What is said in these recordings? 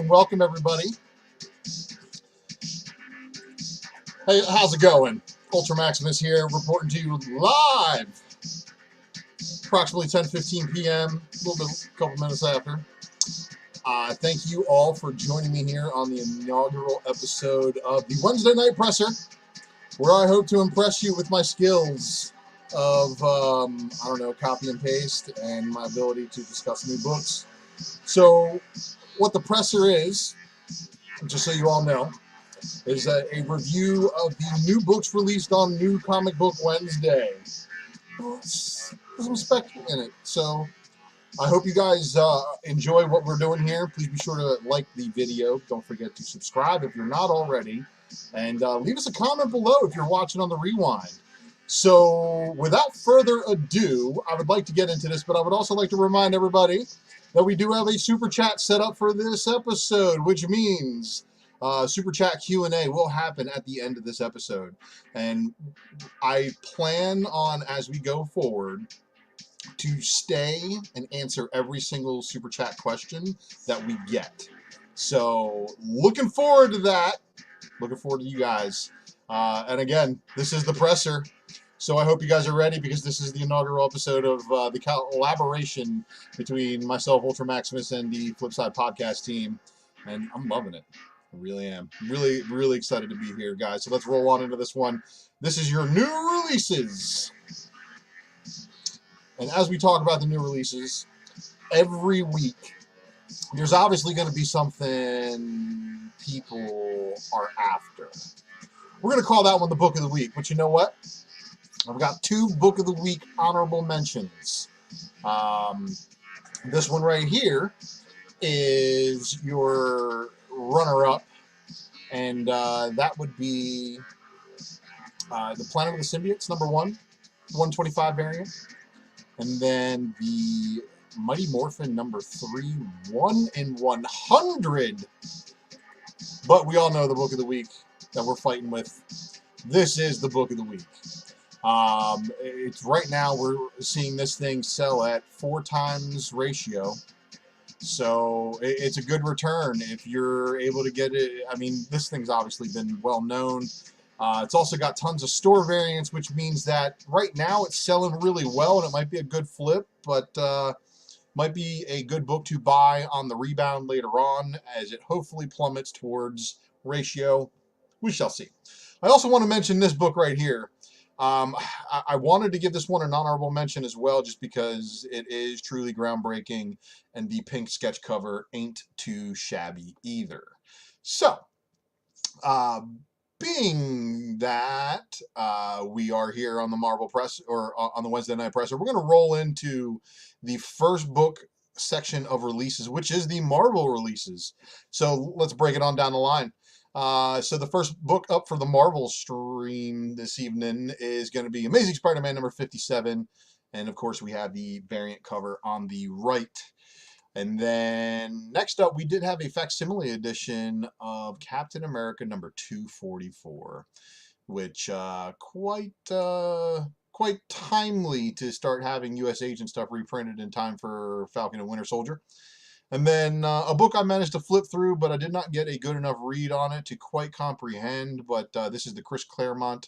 Welcome, everybody. Hey, how's it going? Ultra Maximus here, reporting to you live, approximately 10:15 p.m., a couple minutes after. Thank you all for joining me here on the inaugural episode of the Wednesday Night Presser, where I hope to impress you with my skills of, copy and paste and my ability to discuss new books. So, what the presser is, just so you all know, is a review of the new books released on New Comic Book Wednesday. There's some spec in it, so I hope you guys enjoy what we're doing here. Please be sure to like the video. Don't forget to subscribe if you're not already, and leave us a comment below if you're watching on the rewind. So, without further ado, I would like to get into this, but I would also like to remind everybody that we do have a super chat set up for this episode, which means super chat Q&A will happen at the end of this episode. And I plan on, as we go forward, to stay and answer every single super chat question that we get. So, looking forward to that. Looking forward to you guys. And again, this is the presser. So I hope you guys are ready, because this is the inaugural episode of the collaboration between myself, Ultra Maximus, and the Flipside podcast team. And I'm loving it. I really am. Really, really excited to be here, guys. So let's roll on into this one. This is your new releases. And as we talk about the new releases, every week, there's obviously going to be something people are after. We're going to call that one the Book of the Week. But you know what? I've got two Book of the Week honorable mentions. This one right here is your runner-up, and that would be the Planet of the Symbiotes, number 125 variant, and then the Mighty Morphin number 3, 1 in 100. But we all know the Book of the Week that we're fighting with. This is the Book of the Week. It's right now we're seeing this thing sell at 4 times ratio, so it's a good return if you're able to get it. I mean, this thing's obviously been well known. It's also got tons of store variants, which means that right now it's selling really well, and it might be a good flip, but might be a good book to buy on the rebound later on, as it hopefully plummets towards ratio. We shall see. I also want to mention this book right here. I wanted to give this one an honorable mention as well, just because it is truly groundbreaking, and the pink sketch cover ain't too shabby either. So, being that we are here on the Marvel Press, or on the Wednesday Night Presser, we're going to roll into the first book section of releases, which is the Marvel releases. So let's break it on down the line. So the first book up for the Marvel stream this evening is going to be Amazing Spider-Man number 57. And of course, we have the variant cover on the right. And then next up, we did have a facsimile edition of Captain America number 244, which quite timely to start having U.S. Agent stuff reprinted in time for Falcon and Winter Soldier. And then a book I managed to flip through, but I did not get a good enough read on it to quite comprehend. But this is the Chris Claremont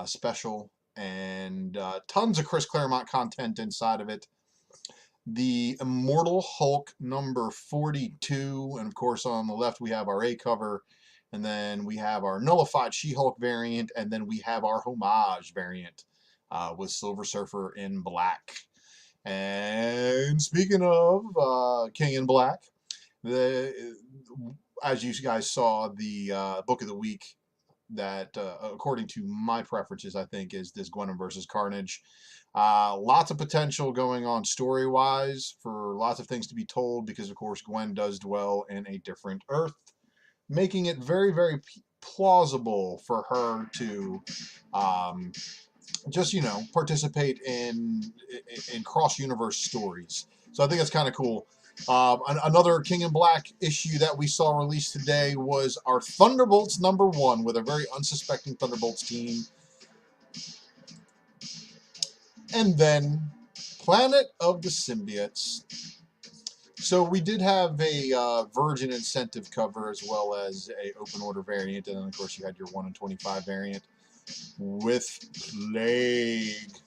special, and tons of Chris Claremont content inside of it. The Immortal Hulk number 42, and of course on the left we have our A cover, and then we have our Nullified She-Hulk variant, and then we have our Homage variant with Silver Surfer in black. And speaking of King in Black, as you guys saw, the Book of the Week that, according to my preferences, I think is this Gwenom versus Carnage. Lots of potential going on story-wise for lots of things to be told because, of course, Gwen does dwell in a different Earth, making it very, very plausible for her to just, participate in cross-universe stories. So I think that's kind of cool. Another King in Black issue that we saw released today was our Thunderbolts #1 with a very unsuspecting Thunderbolts team. And then Planet of the Symbiotes. So we did have a Virgin Incentive cover as well as a open order variant, and then of course you had your 1 in 25 variant with Plague.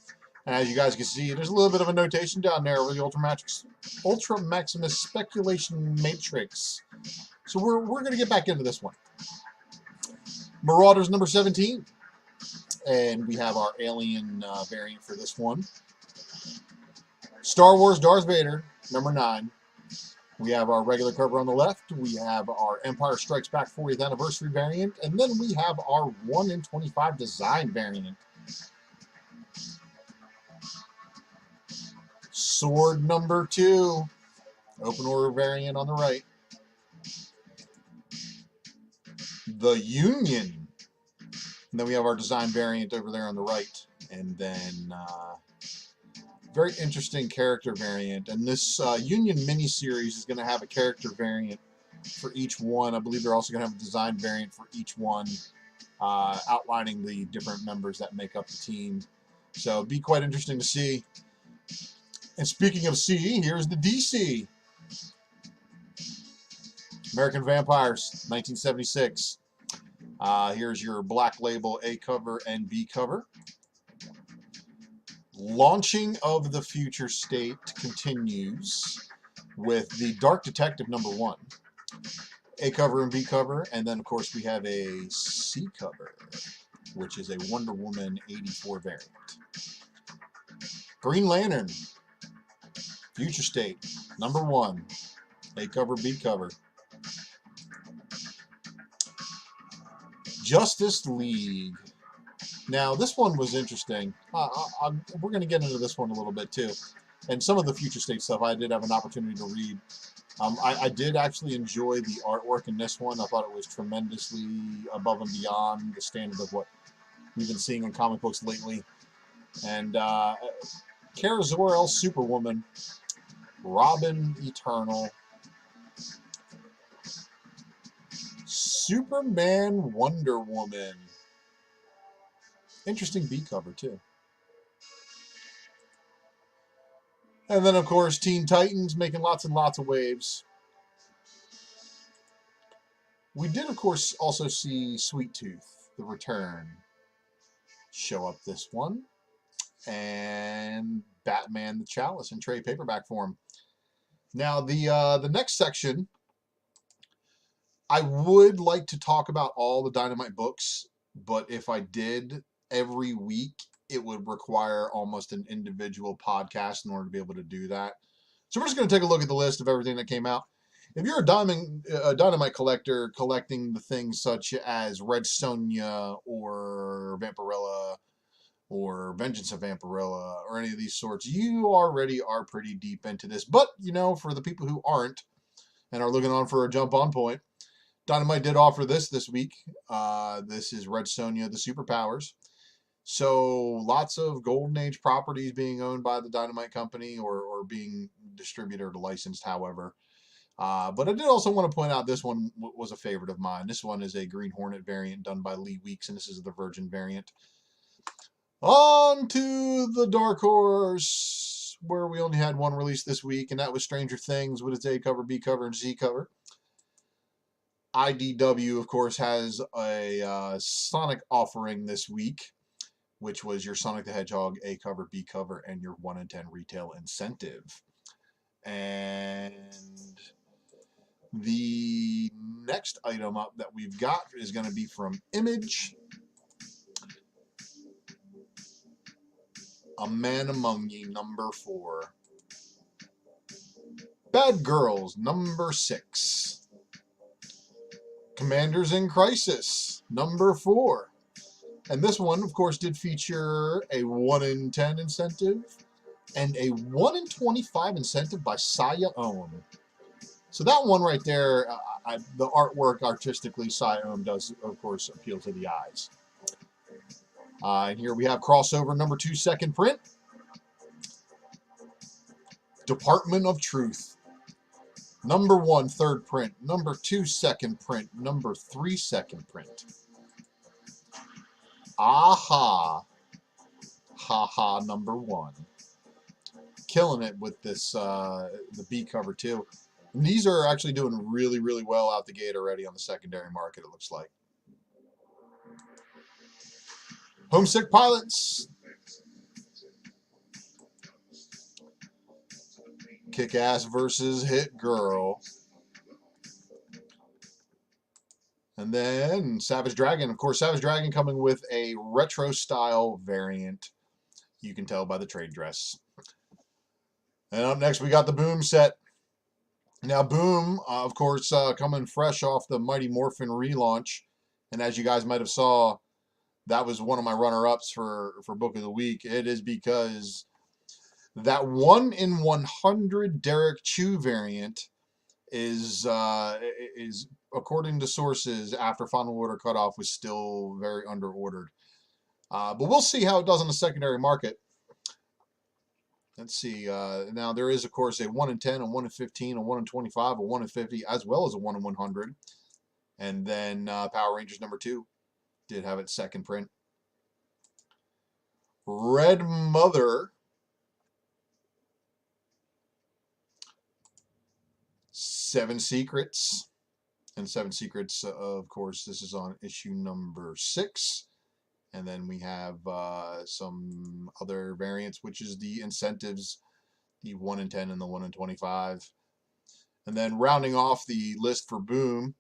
And as you guys can see, there's a little bit of a notation down there with the Ultra Maximus Speculation Matrix. So we're going to get back into this one. Marauders #17. And we have our Alien variant for this one. Star Wars Darth Vader #9. We have our regular cover on the left. We have our Empire Strikes Back 40th Anniversary variant. And then we have our 1 in 25 design variant. Sword #2. Open order variant on the right. The Union. And then we have our design variant over there on the right. And then very interesting character variant. And this Union mini-series is going to have a character variant for each one. I believe they're also going to have a design variant for each one, outlining the different members that make up the team. So it'll be quite interesting to see. And speaking of C, here's the DC. American Vampires, 1976. Here's your Black Label A cover and B cover. Launching of the Future State continues with the Dark Detective #1. A cover and B cover. And then, of course, we have a C cover, which is a Wonder Woman 84 variant. Green Lantern, Future State, #1. A cover, B cover. Justice League. Now, this one was interesting. We're going to get into this one a little bit, too. And some of the Future State stuff I did have an opportunity to read. I did actually enjoy the artwork in this one. I thought it was tremendously above and beyond the standard of what we've been seeing in comic books lately. And Kara Zor-El, Superwoman. Robin Eternal. Superman, Wonder Woman. Interesting B cover, too. And then, of course, Teen Titans making lots and lots of waves. We did, of course, also see Sweet Tooth, The Return, show up this one. And Batman the Chalice in trade paperback form. Now, the next section, I would like to talk about all the Dynamite books, but if I did every week, it would require almost an individual podcast in order to be able to do that. So we're just going to take a look at the list of everything that came out. If you're a Dynamite collector collecting the things such as Red Sonja or Vampirella or Vengeance of Vampirella or any of these sorts, you already are pretty deep into this. But, for the people who aren't and are looking on for a jump on point, Dynamite did offer this week. This is Red Sonja, the Superpowers. So lots of Golden Age properties being owned by the Dynamite Company or being distributed or licensed, however. But I did also want to point out this one was a favorite of mine. This one is a Green Hornet variant done by Lee Weeks, and this is the Virgin variant. On to the Dark Horse, where we only had one release this week, and that was Stranger Things with its A cover, B cover, and Z cover. IDW, of course, has a Sonic offering this week, which was your Sonic the Hedgehog A cover, B cover, and your 1 in 10 retail incentive. And the next item up that we've got is going to be from Image. A Man Among Ye, #4. Bad Girls, #6. Commanders in Crisis, #4. And this one, of course, did feature a 1 in 10 incentive and a 1 in 25 incentive by Saya Ohm. So that one right there, the artwork artistically, Saya Ohm does, of course, appeal to the eyes. And here we have crossover number 2 second print. Department of Truth. Number 1 third print. Number 2 second print. Number 3 second print. Aha. Haha number 1. Killing it with this, the B cover too. And these are actually doing really, really well out the gate already on the secondary market, it looks like. Homesick Pilots. Kick-Ass versus Hit Girl. And then Savage Dragon. Of course, Savage Dragon coming with a retro style variant. You can tell by the trade dress. And up next, we got the Boom set. Now, Boom, of course, coming fresh off the Mighty Morphin relaunch. And as you guys might have saw, that was one of my runner-ups for Book of the Week. It is because that 1 in 100 Derek Chew variant is according to sources, after final order cutoff, was still very under-ordered. But we'll see how it does on the secondary market. Let's see. Now, there is, of course, a 1 in 10, a 1 in 15, a 1 in 25, a 1 in 50, as well as a 1 in 100. And then Power Rangers number 2 did have its second print. Red Mother. 7 Secrets. And 7 Secrets, of course, this is on issue number 6. And then we have some other variants, which is the incentives, the 1 in 10 and the 1 in 25. And then rounding off the list for Boom,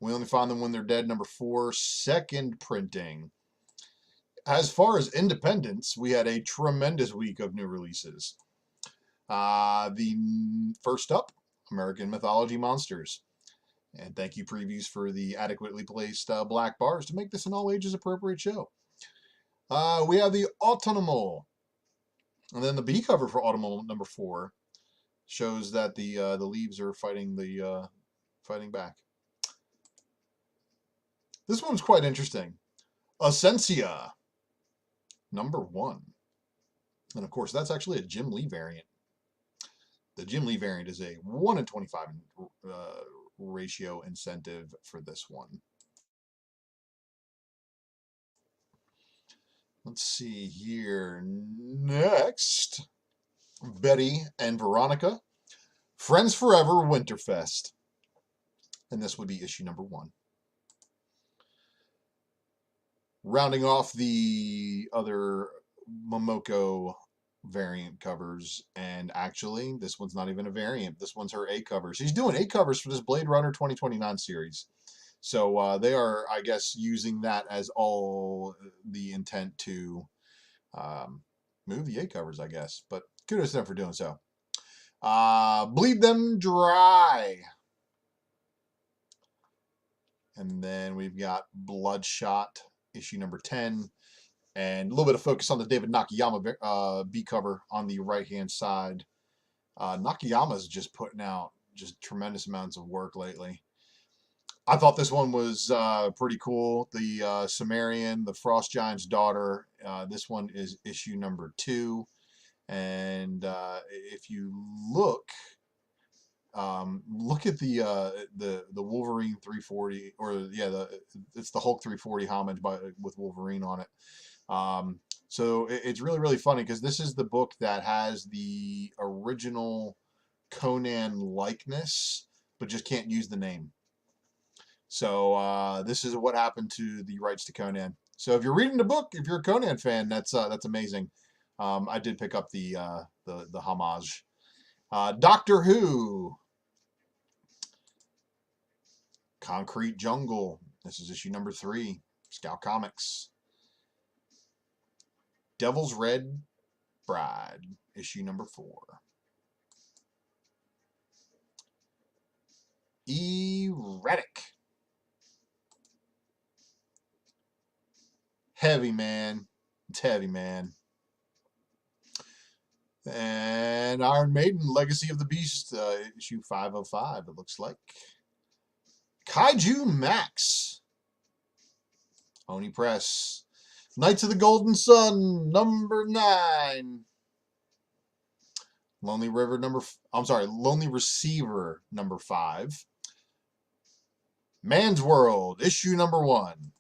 We Only Find Them When They're Dead, number 4, second printing. As far as independents, we had a tremendous week of new releases. The first up, American Mythology Monsters. And thank you, previews, for the adequately placed black bars to make this an all ages appropriate show. We have the Autumnal. And then the B cover for Autumnal number 4 shows that the leaves are fighting back. This one's quite interesting. Essentia number 1. And of course, that's actually a Jim Lee variant. The Jim Lee variant is a 1 in 25 ratio incentive for this one. Let's see here. Next, Betty and Veronica, Friends Forever Winterfest. And this would be issue number 1. Rounding off the other Momoko variant covers, and actually this one's not even a variant, this one's her A cover. She's doing A covers for this Blade Runner 2029 series, so they are, I guess, using that as all the intent to move the A covers, I guess, but kudos to them for doing so. Bleed Them Dry, and then we've got Bloodshot issue number 10. And a little bit of focus on the David Nakayama B cover on the right-hand side. Nakayama's just putting out just tremendous amounts of work lately. I thought this one was pretty cool. The Sumerian, the Frost Giant's daughter. This one is issue number 2. And if you look at the Wolverine 340, or yeah, it's the Hulk 340 homage with Wolverine on it. So it's really, really funny because this is the book that has the original Conan likeness, but just can't use the name. So this is what happened to the rights to Conan. So if you're reading the book, if you're a Conan fan, that's amazing. I did pick up the homage. Doctor Who, Concrete Jungle. This is issue number 3, Scout Comics. Devil's Red Bride, issue number 4. Erratic. Heavy, man. It's heavy, man. And Iron Maiden, Legacy of the Beast, issue 505, it looks like. Kaiju Max. Oni Press. Knights of the Golden Sun, number 9. Lonely Receiver, number 5. Man's World, issue number 1.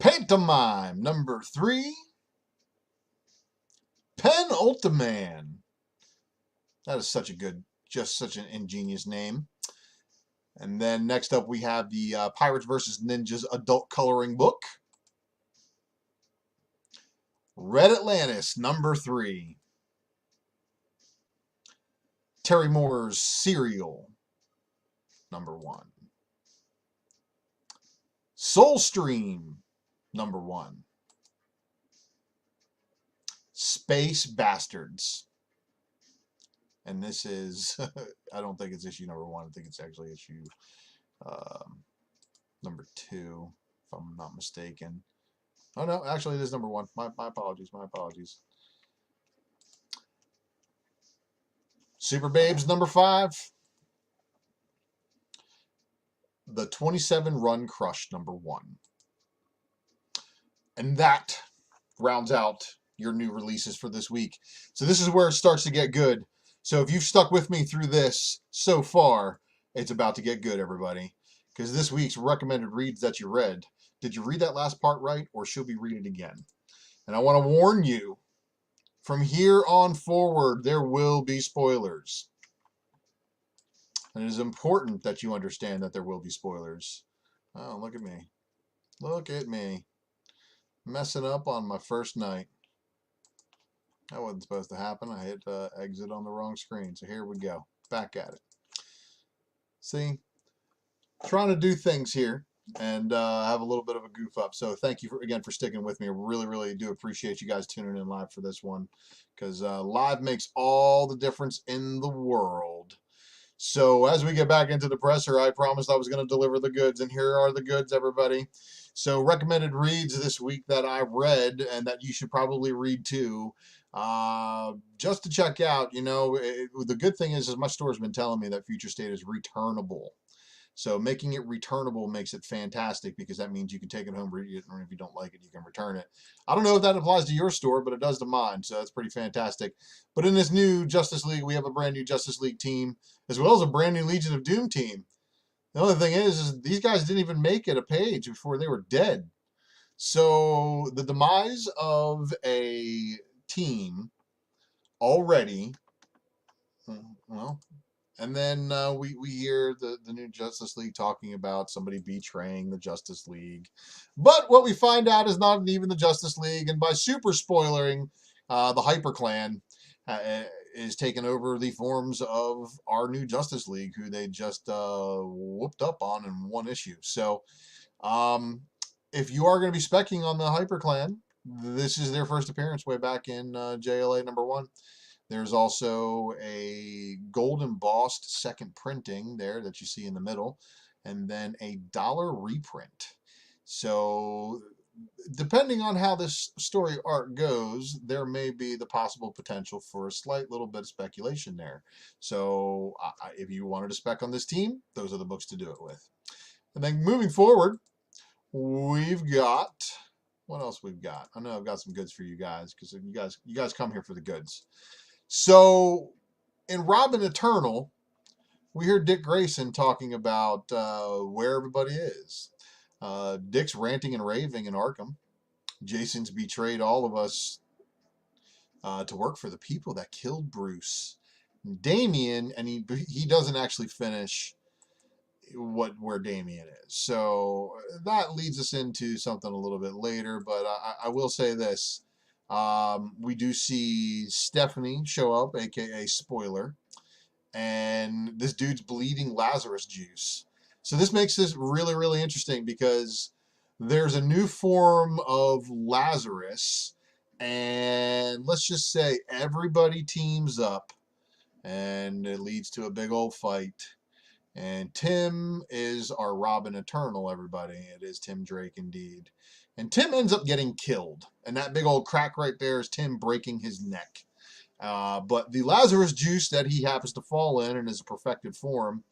Pantomime, number 3. Penultiman. That is such an ingenious name. And then next up we have the Pirates vs. Ninjas adult coloring book. Red Atlantis, number 3. Terry Moore's Serial, number 1. Soulstream, number 1. Space Bastards. And this is, I don't think it's issue number 1. I think it's actually issue number 2, if I'm not mistaken. Oh, no, actually it is number 1. My apologies, my apologies. Super Babes, number 5. The 27 Run Crush, number 1. And that rounds out your new releases for this week. So this is where it starts to get good. So if you've stuck with me through this so far, it's about to get good, everybody. Because this week's recommended reads that you read, did you read that last part right, or should we read it again? And I want to warn you, from here on forward, there will be spoilers. And it is important that you understand that there will be spoilers. Oh, look at me. Look at me. Messing up on my first night. That wasn't supposed to happen. I hit exit on the wrong screen. So here we go. Back at it. See? Trying to do things here and have a little bit of a goof up. So thank you again for sticking with me. I really, really do appreciate you guys tuning in live for this one. Because live makes all the difference in the world. So as we get back into the presser, I promised I was going to deliver the goods, and here are the goods, everybody. So recommended reads this week that I read and that you should probably read too, just to check out. You know, the good thing is my store's been telling me that Future State is returnable. So making it returnable makes it fantastic, because that means you can take it home, read it, and if you don't like it, you can return it. I don't know if that applies to your store, but it does to mine, so that's pretty fantastic. But in this new Justice League, we have a brand new Justice League team, as well as a brand new Legion of Doom team. The only thing is these guys didn't even make it a page before they were dead. So the demise of a team already, well... And then we hear the new Justice League talking about somebody betraying the Justice League. But what we find out is not even the Justice League. And by super spoilering, the Hyper Clan is taking over the forms of our new Justice League, who they just whooped up on in one issue. So if you are going to be specking on the Hyper Clan, this is their first appearance way back in JLA number 1. There's also a gold embossed second printing there that you see in the middle, and then a $1 reprint. So depending on how this story arc goes, there may be the possible potential for a slight little bit of speculation there. So if you wanted to spec on this team, those are the books to do it with. And then moving forward, we've got... what else we've got? I know I've got some goods for you guys, because you guys come here for the goods. So, in Robin Eternal, we hear Dick Grayson talking about where everybody is. Dick's ranting and raving in Arkham. Jason's betrayed all of us to work for the people that killed Bruce. Damian, and he doesn't actually finish where Damian is. So, that leads us into something a little bit later, but I will say this. We do see Stephanie show up, aka Spoiler, and this dude's bleeding Lazarus juice. So this makes this really, really interesting, because there's a new form of Lazarus, and let's just say everybody teams up, and it leads to a big old fight. And Tim is our Robin Eternal, everybody. It is Tim Drake indeed. And Tim ends up getting killed. And that big old crack right there is Tim breaking his neck. But the Lazarus juice that he happens to fall in his perfected form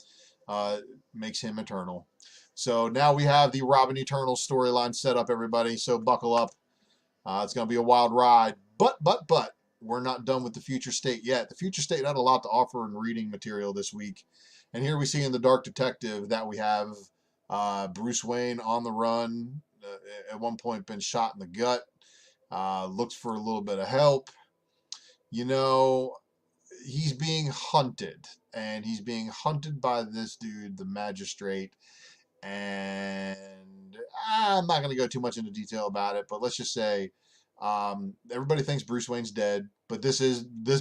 makes him eternal. So now we have the Robin Eternal storyline set up, everybody. So buckle up. It's going to be a wild ride. But, we're not done with the Future State yet. The Future State had a lot to offer in reading material this week. And here we see in The Dark Detective that we have Bruce Wayne on the run. At one point been shot in the gut. Looks for a little bit of help. You know, he's being hunted. And he's being hunted by this dude, the magistrate. And I'm not going to go too much into detail about it, but let's just say everybody thinks Bruce Wayne's dead, but this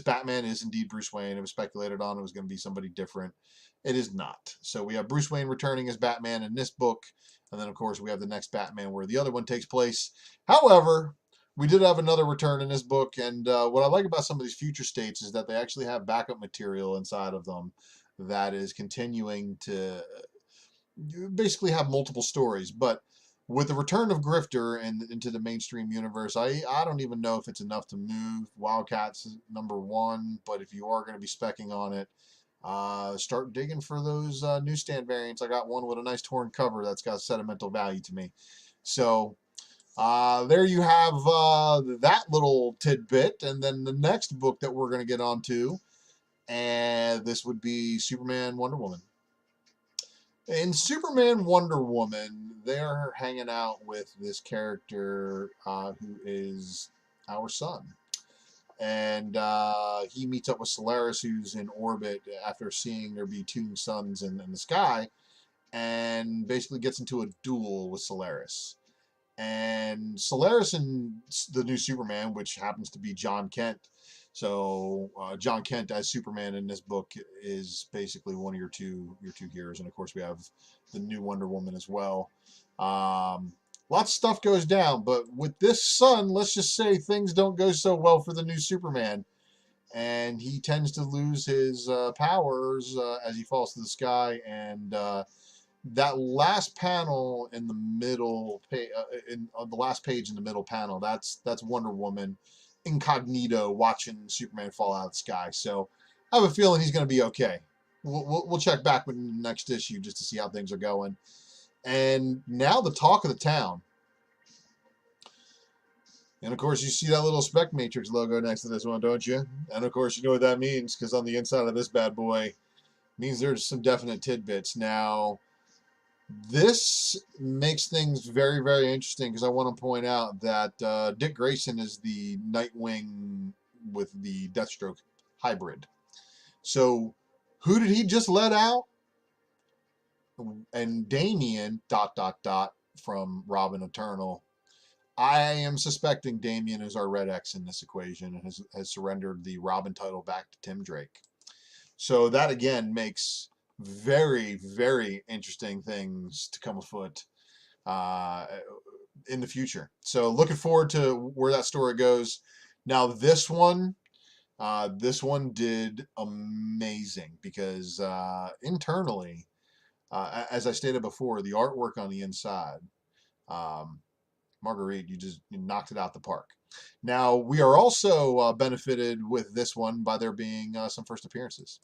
Batman is indeed Bruce Wayne. It was speculated on it was going to be somebody different. It is not. So we have Bruce Wayne returning as Batman in this book, and then of course we have the next Batman where the other one takes place. However, we did have another return in this book, and what I like about some of these future states is that they actually have backup material inside of them that is continuing to basically have multiple stories. But with the return of Grifter and into the mainstream universe, I don't even know if it's enough to move Wildcats #1, but if you are going to be specking on it, start digging for those newsstand variants. I got one with a nice torn cover that's got sentimental value to me. So there you have that little tidbit. And then the next book that we're going to get onto, and this would be Superman Wonder Woman. In Superman Wonder Woman, they're hanging out with this character who is our son. And he meets up with Solaris, who's in orbit after seeing there be two suns in the sky, and basically gets into a duel with Solaris. And Solaris and the new Superman, which happens to be John Kent. So John Kent as Superman in this book is basically one of your two heroes, and of course we have the new Wonder Woman as well. Lots of stuff goes down, but with this son, let's just say things don't go so well for the new Superman, and he tends to lose his powers as he falls to the sky. And that last panel in the middle, the last page in the middle panel, that's Wonder Woman incognito watching Superman fall out of the sky. So I have a feeling he's going to be okay. We'll check back with the next issue just to see how things are going. And now the talk of the town. And of course, you see that little Spec Matrix logo next to this one, don't you? And of course, you know what that means, because on the inside of this bad boy, it means there's some definite tidbits. Now, this makes things very, very interesting, because I want to point out that Dick Grayson is the Nightwing with the Deathstroke hybrid. So who did he just let out? And Damian, ... from Robin Eternal. I am suspecting Damian is our Red X in this equation and has surrendered the Robin title back to Tim Drake. So that again makes very, very interesting things to come afoot in the future. So looking forward to where that story goes. Now this one did amazing, because internally, as I stated before, the artwork on the inside, Marguerite, you knocked it out the park. Now we are also benefited with this one by there being some first appearances.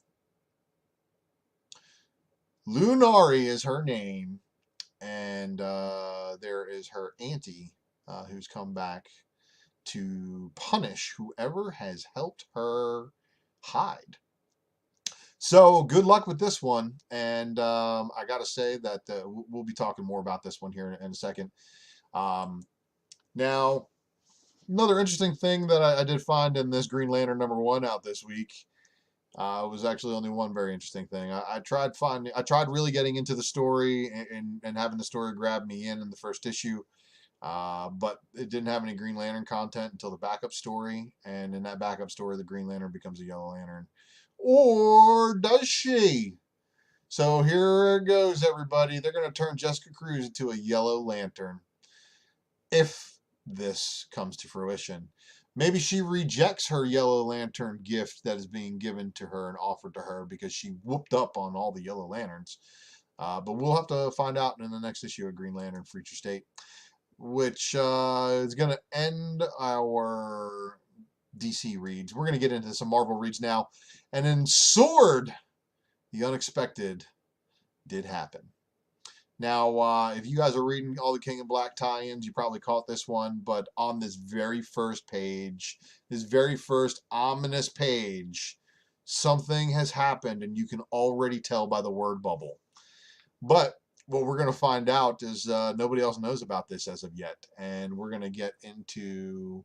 Lunari is her name, and there is her auntie who's come back to punish whoever has helped her hide. So good luck with this one, and I gotta say that we'll be talking more about this one here in a second. Now, another interesting thing that I did find in this Green Lantern #1 out this week was actually only one very interesting thing. I tried really getting into the story and having the story grab me in the first issue, but it didn't have any Green Lantern content until the backup story, and in that backup story, the Green Lantern becomes a Yellow Lantern. Or does she? So here it goes, everybody. They're going to turn Jessica Cruz into a Yellow Lantern, if this comes to fruition. Maybe she rejects her Yellow Lantern gift that is being given to her and offered to her because she whooped up on all the Yellow Lanterns. But we'll have to find out in the next issue of Green Lantern Future State. which is going to end our DC reads. We're going to get into some Marvel reads now. And then Sword, the unexpected did happen. Now, if you guys are reading all the King in Black tie-ins, you probably caught this one, but on this very first page, this very first ominous page, something has happened, and you can already tell by the word bubble. But what we're going to find out is nobody else knows about this as of yet, and we're going to get into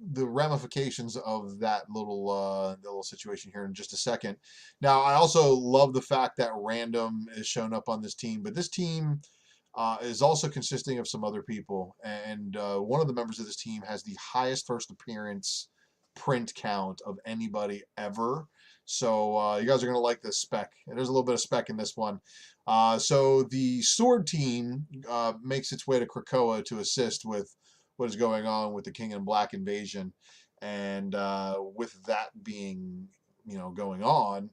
the ramifications of that little situation here in just a second. Now, I also love the fact that random is shown up on this team, but this team is also consisting of some other people, and one of the members of this team has the highest first appearance print count of anybody ever. So you guys are going to like this spec. There's a little bit of spec in this one. So the Sword team makes its way to Krakoa to assist with what is going on with the King in Black invasion, and with that being going on,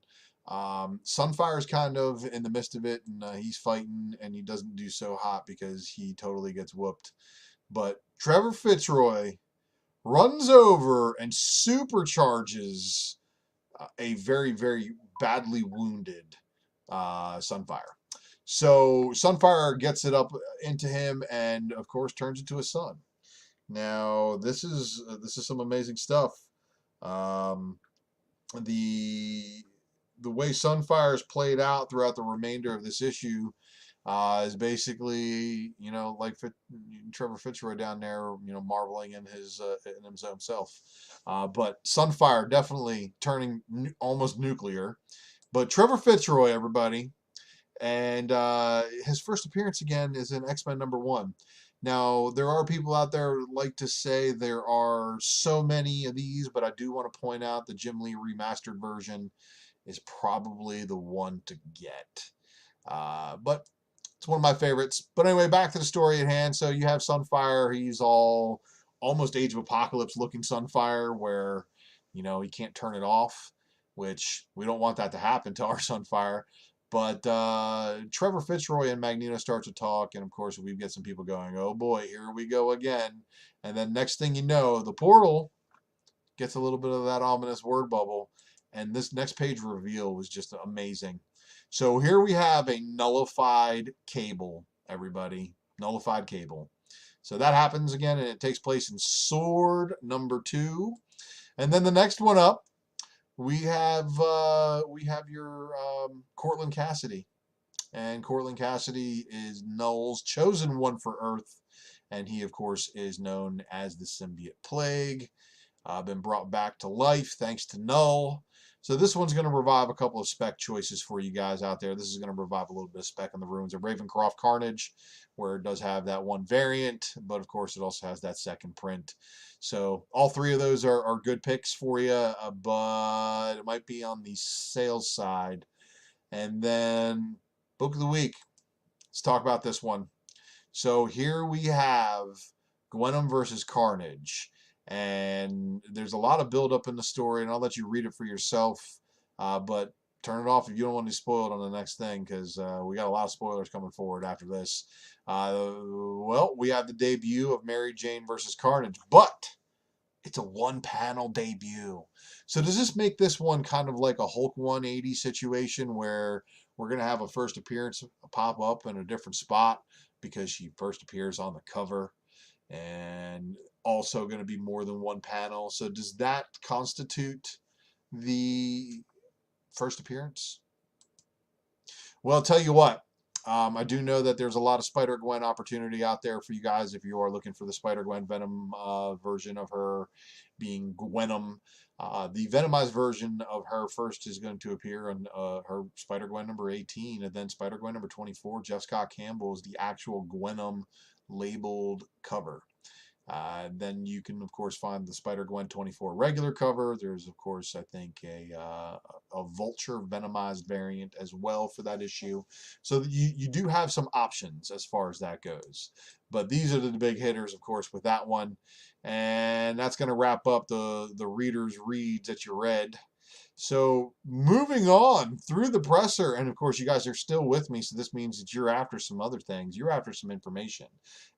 Sunfire's kind of in the midst of it, and he's fighting, and he doesn't do so hot because he totally gets whooped. But Trevor Fitzroy runs over and supercharges a very, very badly wounded Sunfire. So Sunfire gets it up into him, and of course turns into a sun. Now this is some amazing stuff. The way Sunfire is played out throughout the remainder of this issue is basically, like Trevor Fitzroy down there, marveling in himself. But Sunfire definitely turning almost nuclear. But Trevor Fitzroy, everybody, and his first appearance again is in X-Men #1. Now, there are people out there who like to say there are so many of these, but I do want to point out the Jim Lee remastered version is probably the one to get. But it's one of my favorites. But anyway, back to the story at hand. So you have Sunfire. He's all almost Age of Apocalypse looking Sunfire, where, he can't turn it off, which we don't want that to happen to our Sunfire. But Trevor Fitzroy and Magneto start to talk, and of course we get some people going, oh boy, here we go again. And then next thing you know, the portal gets a little bit of that ominous word bubble, and this next page reveal was just amazing. So here we have a nullified Cable, everybody. Nullified Cable. So that happens again, and it takes place in Sword #2. And then the next one up, we have your Cortland Cassidy, and Cortland Cassidy is Null's chosen one for Earth, and he of course is known as the Symbiote Plague. Been brought back to life thanks to Null. So this one's going to revive a couple of spec choices for you guys out there. This is going to revive a little bit of spec in the Ruins of Ravencroft Carnage, where it does have that one variant, but of course it also has that second print. So all three of those are good picks for you, but it might be on the sales side. And then Book of the Week. Let's talk about this one. So here we have Gwenom versus Carnage. And there's a lot of build up in the story, and I'll let you read it for yourself. But turn it off if you don't want to be spoiled on the next thing, because we got a lot of spoilers coming forward after this. Well, we have the debut of Mary Jane versus Carnage, but it's a one-panel debut. So does this make this one kind of like a Hulk 180 situation, where we're going to have a first appearance pop up in a different spot because she first appears on the cover, and also going to be more than one panel? So does that constitute the first appearance? Well, I'll tell you what. I do know that there's a lot of Spider-Gwen opportunity out there for you guys if you are looking for the Spider-Gwen Venom version of her being Gwenom. The Venomized version of her first is going to appear on her Spider-Gwen #18, and then Spider-Gwen #24, Jeff Scott Campbell, is the actual Gwenom labeled cover. Then you can, of course, find the Spider-Gwen 24 regular cover. There's, of course, I think a Vulture Venomized variant as well for that issue. So you do have some options as far as that goes. But these are the big hitters, of course, with that one. And that's going to wrap up the reader's reads that you read. So moving on through the presser, and of course you guys are still with me, so this means that you're after some other things. You're after some information,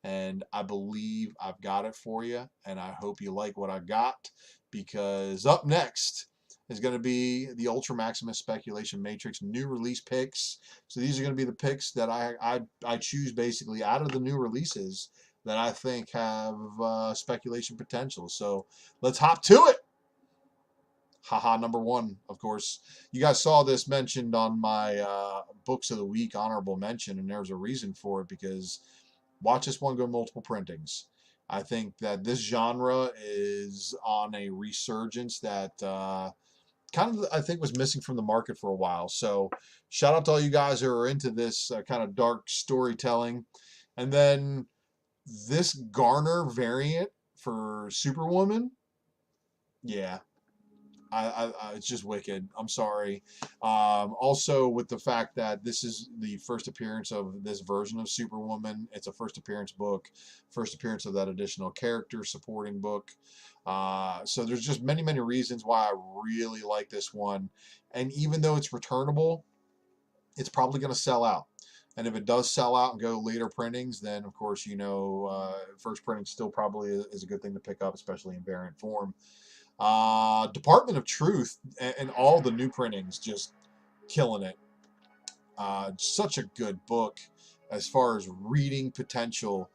and I believe I've got it for you, and I hope you like what I got, because up next is going to be the Ultra Maximus Speculation Matrix new release picks. So these are going to be the picks that I choose basically out of the new releases that I think have speculation potential. So let's hop to it. Haha, number one, of course. You guys saw this mentioned on my Books of the Week honorable mention, and there's a reason for it, because watch this one go multiple printings. I think that this genre is on a resurgence that kind of, I think, was missing from the market for a while. So shout out to all you guys who are into this kind of dark storytelling. And then this Garner variant for Superwoman, yeah, it's just wicked. I'm sorry. Also, with the fact that this is the first appearance of this version of Superwoman, it's a first appearance book, first appearance of that additional character supporting book. So there's just many, many reasons why I really like this one. And even though it's returnable, it's probably going to sell out. And if it does sell out and go later printings, then of course, first printing still probably is a good thing to pick up, especially in variant form. Department of Truth and all the new printings just killing it. Such a good book as far as reading potential.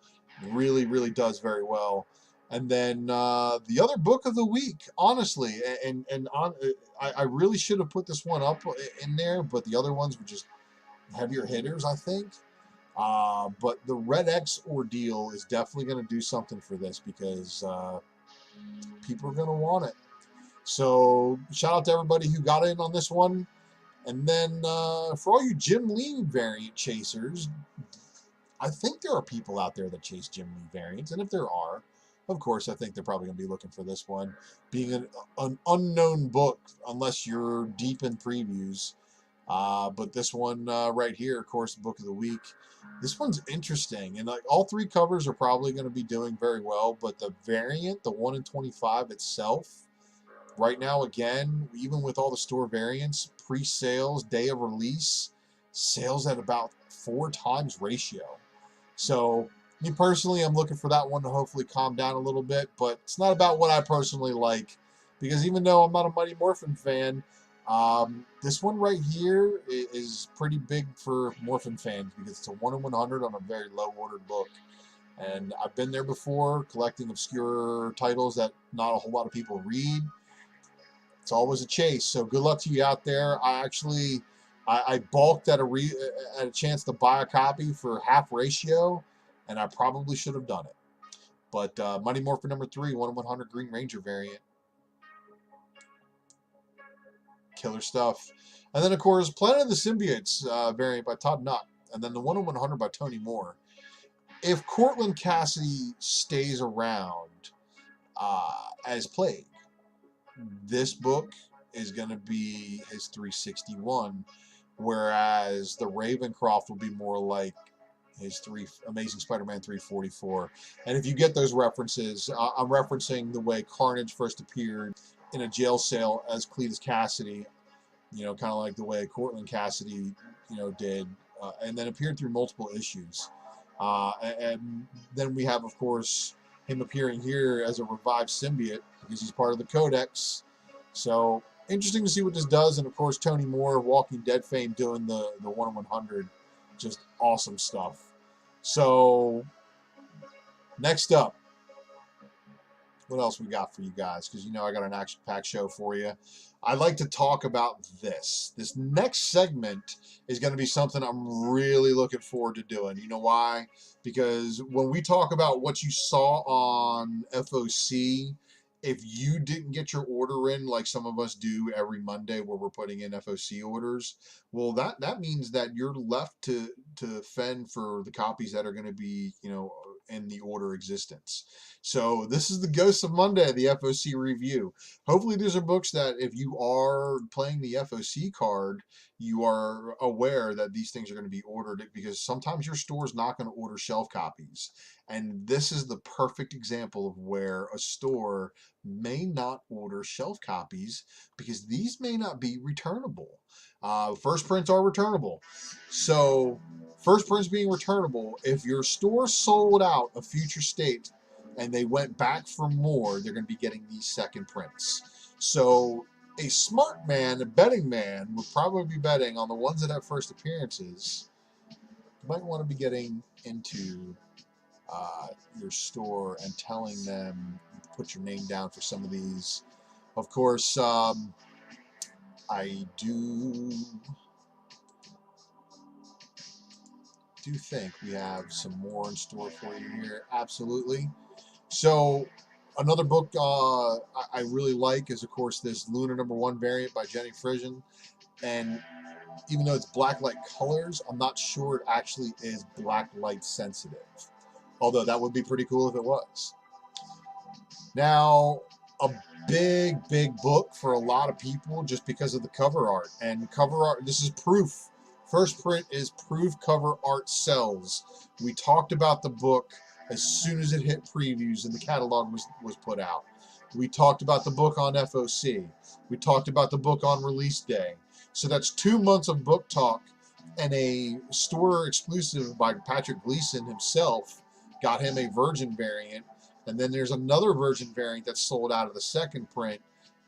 Really, really does very well. And then the other book of the week, honestly, I really should have put this one up in there, but the other ones were just heavier hitters, I think. But the Red X ordeal is definitely going to do something for this, because people are going to want it. So shout out to everybody who got in on this one. And then for all you Jim Lee variant chasers, I think there are people out there that chase Jim Lee variants. And if there are, of course, I think they're probably going to be looking for this one. Being an unknown book, unless you're deep in previews. But this one right here, of course, book of the week. This one's interesting, and like all three covers are probably going to be doing very well. But the variant, the 1 in 25 itself, right now, again, even with all the store variants, pre-sales, day of release, sales at about 4 times ratio. So me personally, I'm looking for that one to hopefully calm down a little bit. But it's not about what I personally like, because even though I'm not a Mighty Morphin fan, this one right here is pretty big for Morphin fans, because it's a 1 in 100 on a very low ordered book. And I've been there before, collecting obscure titles that not a whole lot of people read. It's always a chase. So good luck to you out there. I balked at a chance to buy a copy for half ratio, and I probably should have done it. But Mighty Morphin number 3, 1 in 100 Green Ranger variant. Killer stuff. And then, of course, Planet of the Symbiotes variant by Todd Nutt. And then the 1 in 100 by Tony Moore. If Cortland Cassidy stays around as Plague, this book is going to be his 361, whereas the Ravencroft will be more like his Amazing Spider-Man 344. And if you get those references, I'm referencing the way Carnage first appeared in a jail cell as Cletus Cassidy, kind of like the way Cortland Cassidy, did, and then appeared through multiple issues. And then we have, of course, him appearing here as a revived symbiote, because he's part of the Codex. So interesting to see what this does. And of course, Tony Moore, Walking Dead fame, doing the 1 in 100. Just awesome stuff. So next up, what else we got for you guys? Because I got an action-packed show for you. I'd like to talk about this. This next segment is going to be something I'm really looking forward to doing. You know why? Because when we talk about what you saw on FOC, if you didn't get your order in, like some of us do every Monday where we're putting in FOC orders, well, that means that you're left to fend for the copies that are going to be, in the order existence. So this is the Ghosts of Monday, the FOC review. Hopefully these are books that if you are playing the FOC card, you are aware that these things are going to be ordered, because sometimes your store is not going to order shelf copies. And this is the perfect example of where a store may not order shelf copies because these may not be returnable. First prints are returnable. So, first prints being returnable, if your store sold out a future state and they went back for more, they're going to be getting these second prints. So, a smart man, a betting man, would probably be betting on the ones that have first appearances. You might want to be getting into your store and telling them put your name down for some of these. Of course, I do think we have some more in store for you here. Absolutely. So another book I really like is, of course, this Lunar #1 variant by Jenny Frison. And even though it's blacklight colors, I'm not sure it actually is blacklight sensitive. Although that would be pretty cool if it was. Now, a big book for a lot of people just because of the cover art. And cover art, this is proof. First print is proof cover art sells. We talked about the book as soon as it hit previews and the catalog was put out. We talked about the book on FOC. We talked about the book on release day. So that's 2 months of book talk, and a store exclusive by Patrick Gleason himself got him a virgin variant. And then there's another virgin variant that's sold out of the second print.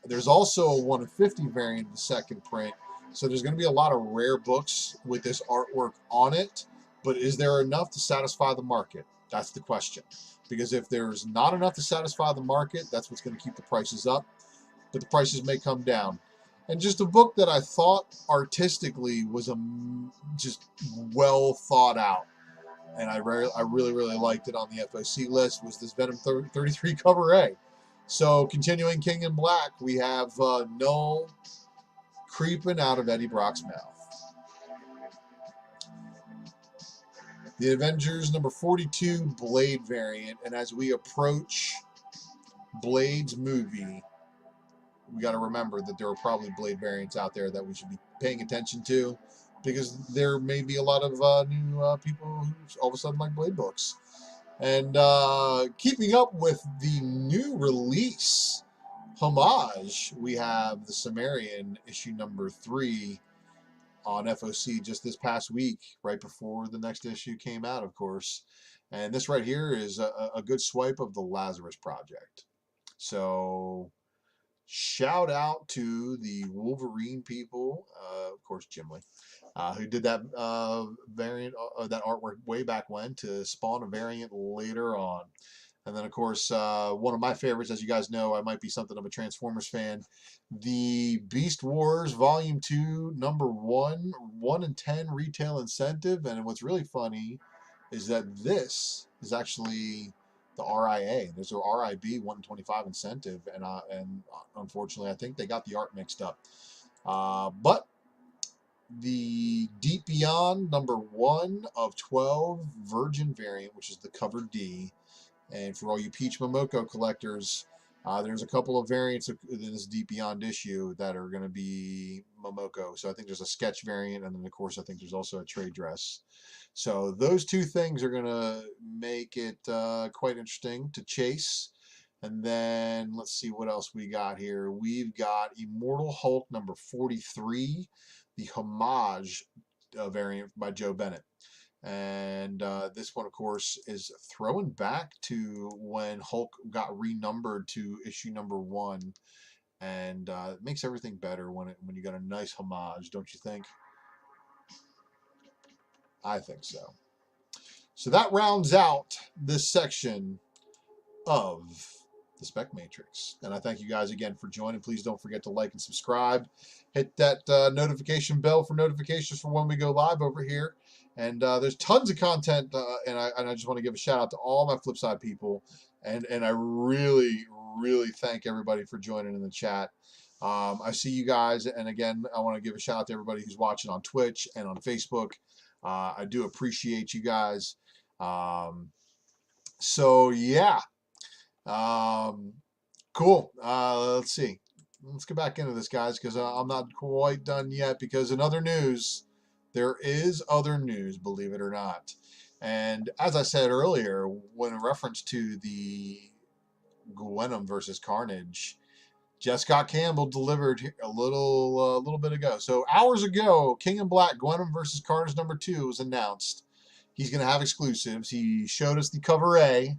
There's also a 1 of 50 variant of the second print. So there's going to be a lot of rare books with this artwork on it. But is there enough to satisfy the market? That's the question. Because if there's not enough to satisfy the market, that's what's going to keep the prices up. But the prices may come down. And just a book that I thought artistically was just well thought out, and I really liked it on the FOC list, was this Venom 33 cover A. So continuing King in Black, we have Null creeping out of Eddie Brock's mouth. The Avengers #42 Blade variant, and as we approach Blade's movie, we got to remember that there are probably Blade variants out there that we should be paying attention to, because there may be a lot of new people who all of a sudden like Blade books. And keeping up with the new release homage, we have the Sumerian issue #3 on FOC just this past week, right before the next issue came out, of course. And this right here is a good swipe of the Lazarus Project. So shout out to the Wolverine people, of course, Jim Lee, who did that variant, that artwork way back when to spawn a variant later on. And then, of course, one of my favorites, as you guys know, I might be something of a Transformers fan, the Beast Wars Volume 2, #1, 1 in 10 retail incentive. And what's really funny is that this is actually the RIA. There's a RIB 1 in 25 incentive, and unfortunately, I think they got the art mixed up. But the Deep Beyond #1 of 12 Virgin variant, which is the cover D, and for all you Peach Momoko collectors, there's a couple of variants in this Deep Beyond issue that are going to be Momoko. So I think there's a sketch variant, and then of course I think there's also a trade dress. So those two things are going to make it quite interesting to chase. And then let's see what else we got here. We've got Immortal Hulk #43, the homage variant by Joe Bennett. And this one, of course, is throwing back to when Hulk got renumbered to issue #1, and it makes everything better when you got a nice homage, don't you think? I think so. So that rounds out this section of the Spec Matrix, and I thank you guys again for joining. Please don't forget to like and subscribe. Hit that notification bell for notifications for when we go live over here. And there's tons of content, and I just want to give a shout out to all my Flipside people, and I really thank everybody for joining in the chat. I see you guys, and again, I want to give a shout out to everybody who's watching on Twitch and on Facebook. I do appreciate you guys. So yeah, cool. Let's see. Let's get back into this, guys, because I'm not quite done yet. Because in other news, there is other news, believe it or not. And as I said earlier, when in reference to the Gwenom versus Carnage, Just Got Campbell delivered a little bit ago. So hours ago, King in Black Gwenom versus Carnage #2 was announced. He's going to have exclusives. He showed us the cover A,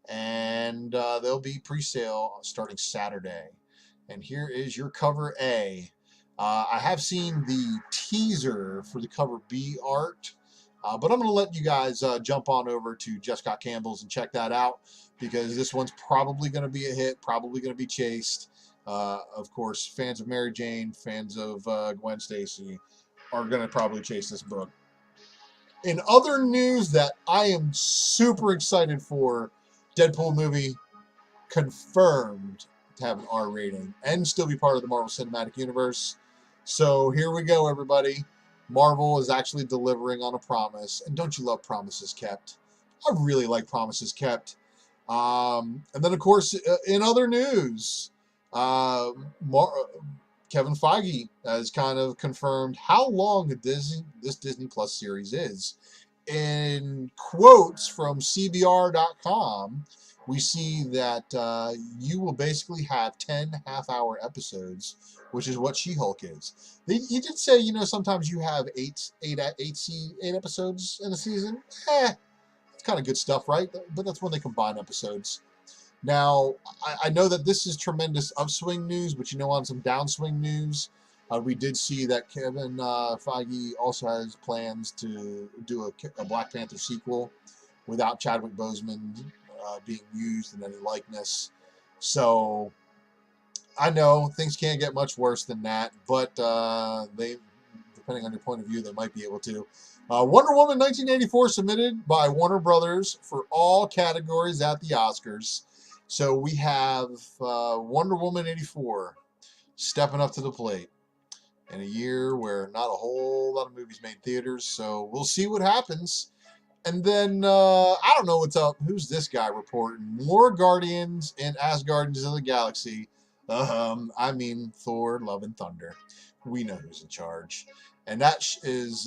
and they'll be pre-sale starting Saturday. And here is your cover A. I have seen the teaser for the cover B art, but I'm going to let you guys jump on over to Just Got Campbell's and check that out, because this one's probably going to be a hit, probably going to be chased. Of course, fans of Mary Jane, fans of Gwen Stacy are going to probably chase this book. In other news that I am super excited for, Deadpool movie confirmed to have an R rating and still be part of the Marvel Cinematic Universe. So here we go, everybody. Marvel is actually delivering on a promise. And don't you love promises kept? I really like promises kept. And then, of course, in other news, Kevin Feige has kind of confirmed how long this Disney Plus series is. In quotes from CBR.com, we see that you will basically have 10 half-hour episodes, which is what She-Hulk is. He did say, you know, sometimes you have eight episodes in a season. It's kind of good stuff, right? But that's when they combine episodes. Now, I know that this is tremendous upswing news, but you know, on some downswing news, we did see that Kevin Feige also has plans to do a Black Panther sequel without Chadwick Boseman being used in any likeness. So I know things can't get much worse than that, but they, depending on your point of view, they might be able to. Wonder Woman 1984 submitted by Warner Brothers for all categories at the Oscars. So we have Wonder Woman 84 stepping up to the plate in a year where not a whole lot of movies made theaters. So we'll see what happens. And then, I don't know what's up. Who's this guy reporting? More Guardians and Asgardians of the Galaxy. I mean, Thor, Love and Thunder. We know who's in charge. And that is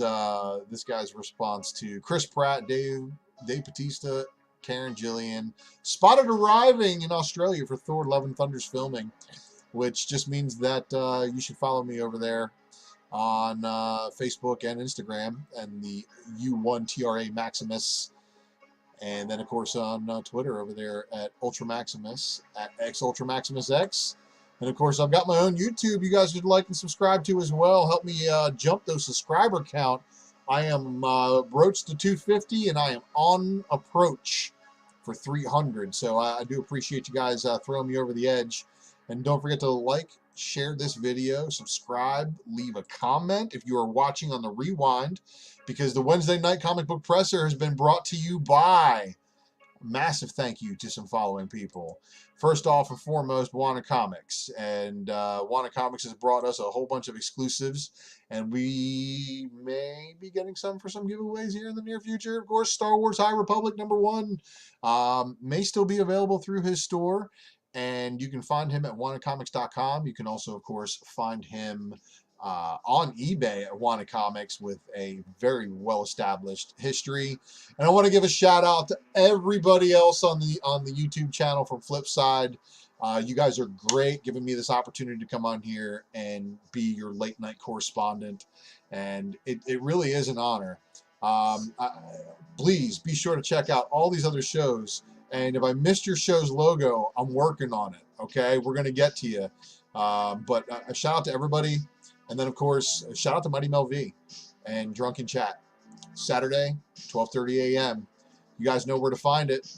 this guy's response to Chris Pratt, Dave Bautista, Karen Gillian, spotted arriving in Australia for Thor, Love and Thunder's filming, which just means that you should follow me over there on Facebook and Instagram, and the U1TRA Maximus, and then of course on Twitter over there at Ultra Maximus, at X Ultra Maximus X, and of course I've got my own YouTube you guys should like and subscribe to as well. Help me jump those subscriber count. I am broached to 250, and I am on approach for 300. So I do appreciate you guys throwing me over the edge. And don't forget to like, share this video, subscribe, leave a comment if you are watching on the rewind, because the Wednesday Night Comic Book Presser has been brought to you by, massive thank you to some following people. First off and foremost, Wanna Comics. And Wanna Comics has brought us a whole bunch of exclusives, and we may be getting some for some giveaways here in the near future. Of course, Star Wars High Republic #1 may still be available through his store, and you can find him at wannacomics.com. You can also, of course, find him on eBay at Wanna Comics with a very well-established history. And I want to give a shout out to everybody else on the YouTube channel from Flipside. You guys are great, giving me this opportunity to come on here and be your late night correspondent, and it really is an honor. Please be sure to check out all these other shows. And if I missed your show's logo, I'm working on it. Okay, we're gonna get to you. But a shout out to everybody. And then, of course, a shout out to Mighty Mel V and Drunken Chat. Saturday, 12:30 a.m. You guys know where to find it.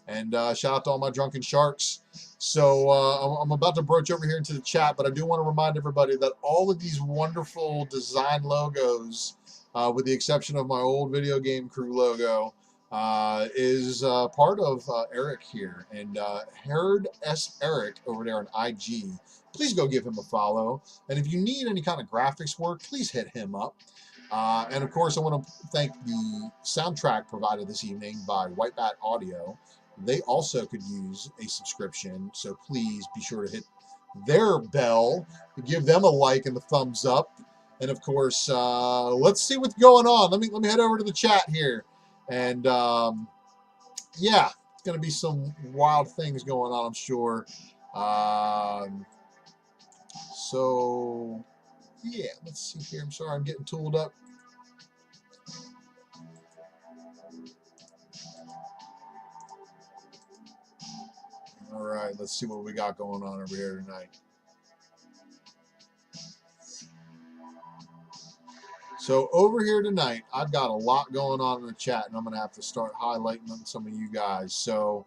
And shout out to all my drunken sharks. So I'm about to broach over here into the chat, but I do want to remind everybody that all of these wonderful design logos, with the exception of my old video game crew logo, is part of Eric here. And Herod S. Eric over there on IG. Please go give him a follow. And if you need any kind of graphics work, please hit him up. And of course, I want to thank the soundtrack provided this evening by White Bat Audio. They also could use a subscription, so please be sure to hit their bell, give them a like and a thumbs up. And of course, let's see what's going on. Let me head over to the chat here. And yeah, it's going to be some wild things going on, I'm sure. So yeah, let's see here. I'm sorry, I'm getting tooled up. All right, let's see what we got going on over here tonight. So over here tonight, I've got a lot going on in the chat, and I'm going to have to start highlighting on some of you guys. So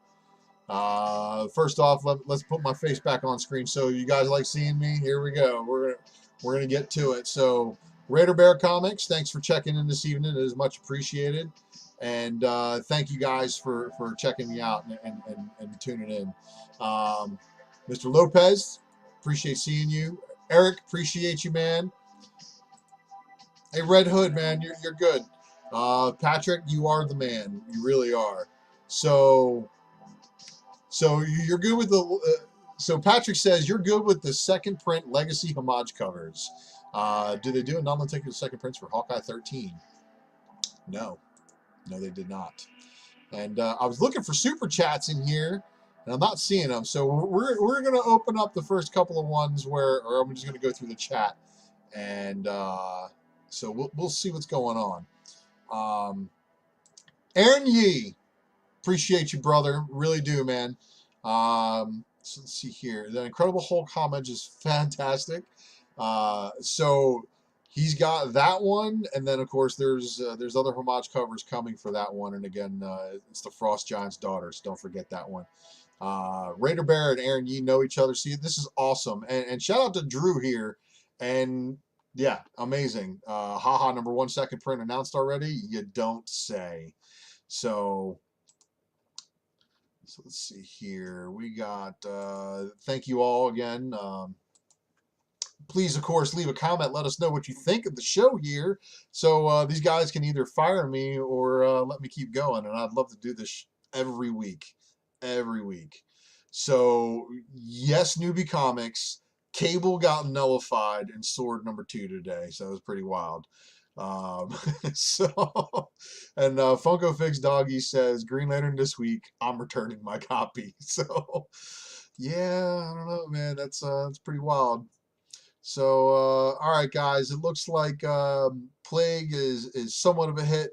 first off, let's put my face back on screen. So you guys like seeing me? Here we go. We're gonna get to it. So Raider Bear Comics, thanks for checking in this evening. It is much appreciated. And thank you guys for checking me out and tuning in. Mr. Lopez, appreciate seeing you. Eric, appreciate you, man. Hey, Red Hood, man, you're good. Patrick, you are the man. You really are. So you're good with the. So Patrick says you're good with the second print Legacy homage covers. Do they do a non-limited second prints for Hawkeye 13? No, they did not. And I was looking for super chats in here, and I'm not seeing them. So we're gonna open up the first couple of ones or I'm just gonna go through the chat, and so we'll see what's going on. Aaron Yee, appreciate you, brother. Really do, man. So let's see here. The Incredible Hulk homage is fantastic. So he's got that one, and then of course there's other homage covers coming for that one. And again, it's the Frost Giant's daughters. Don't forget that one. Raider Bear and Aaron Yee know each other. See, this is awesome. And shout out to Drew here. And yeah, amazing. Haha, #1 second print announced already. You don't say. So let's see here. We got, thank you all again. Please, of course, leave a comment. Let us know what you think of the show here. So these guys can either fire me or let me keep going. And I'd love to do this every week. Every week. So, yes, Newbie Comics. Cable got nullified in Sword #2 today. So it was pretty wild. So, and Funko Fix Doggy says Green Lantern this week. I'm returning my copy. So, yeah, I don't know, man. That's pretty wild. So, all right, guys. It looks like Plague is somewhat of a hit.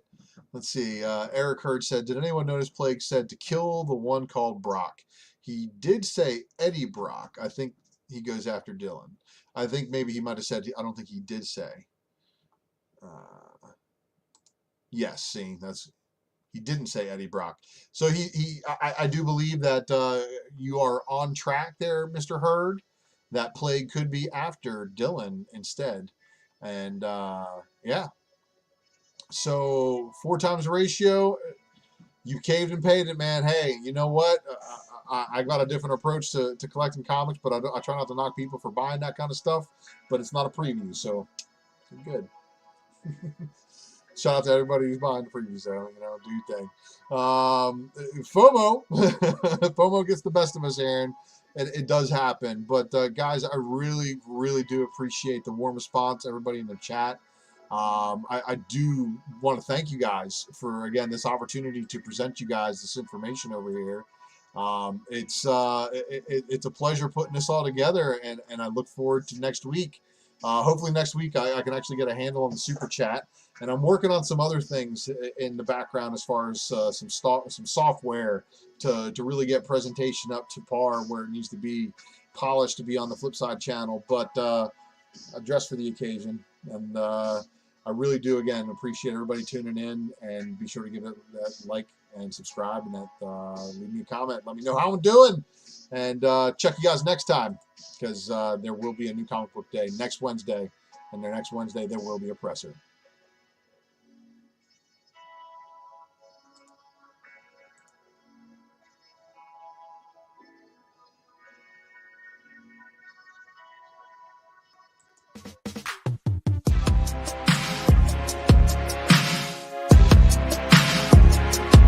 Let's see. Eric Hurd said, "Did anyone notice Plague said to kill the one called Brock? He did say Eddie Brock. I think he goes after Dylan. I think maybe he might have said. I don't think he did say." Yes, see, he didn't say Eddie Brock. So I do believe that you are on track there, Mr. Hurd. That Plague could be after Dylan instead, and yeah. So 4 times ratio, you caved and paid it, man. Hey, you know what? I got a different approach to collecting comics, but I try not to knock people for buying that kind of stuff. But it's not a preview, so good. Shout out to everybody who's buying the previews, though. Do your thing. FOMO. FOMO gets the best of us, Aaron. It does happen. But, guys, I really, really do appreciate the warm response, everybody in the chat. I do want to thank you guys for, again, this opportunity to present you guys this information over here. It's a pleasure putting this all together, and I look forward to next week. Hopefully next week I can actually get a handle on the super chat, and I'm working on some other things in the background as far as some software to really get presentation up to par where it needs to be polished to be on the Flipside channel. But I dress for the occasion, and I really do again appreciate everybody tuning in, and be sure to give it that like and subscribe, and that leave me a comment, let me know how I'm doing, and check you guys next time, because there will be a new comic book day next Wednesday, and the next Wednesday there will be a presser.